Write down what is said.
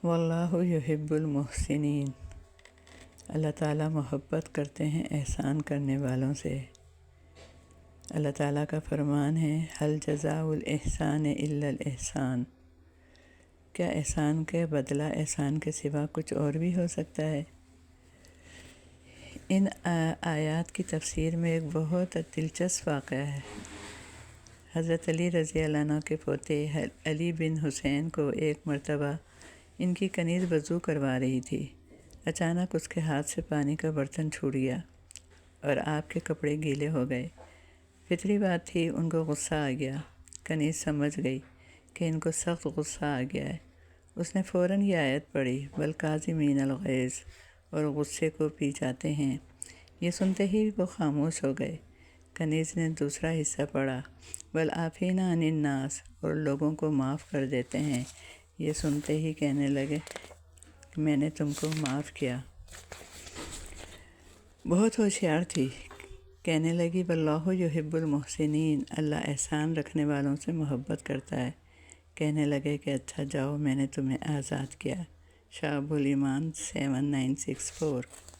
واللہ یحب المحسنین، اللہ تعالیٰ محبت کرتے ہیں احسان کرنے والوں سے۔ اللہ تعالیٰ کا فرمان ہے هل جزاء الاحسان الا الاحسان، کیا احسان کے بدلہ احسان کے سوا کچھ اور بھی ہو سکتا ہے؟ ان آیات کی تفسیر میں ایک بہت دلچسپ واقعہ ہے۔ حضرت علی رضی اللہ عنہ کے پوتے علی بن حسین کو ایک مرتبہ ان کی کنیز وضو کروا رہی تھی۔ اچانک اس کے ہاتھ سے پانی کا برتن چھوٹ گیا اور آپ کے کپڑے گیلے ہو گئے۔ فطری بات تھی، ان کو غصہ آ گیا۔ کنیز سمجھ گئی کہ ان کو سخت غصہ آ گیا ہے۔ اس نے فوراً یہ آیت پڑھی والکاظمین الغیظ، اور غصے کو پی جاتے ہیں۔ یہ سنتے ہی وہ خاموش ہو گئے۔ کنیز نے دوسرا حصہ پڑھا والعافین عن الناس، اور لوگوں کو معاف کر دیتے ہیں۔ یہ سنتے ہی کہنے لگے کہ میں نے تم کو معاف کیا۔ بہت ہوشیار تھی، کہنے لگی واللہ یحب المحسنین، اللہ احسان رکھنے والوں سے محبت کرتا ہے۔ کہنے لگے کہ اچھا جاؤ، میں نے تمہیں آزاد کیا۔ شعب الایمان 7964۔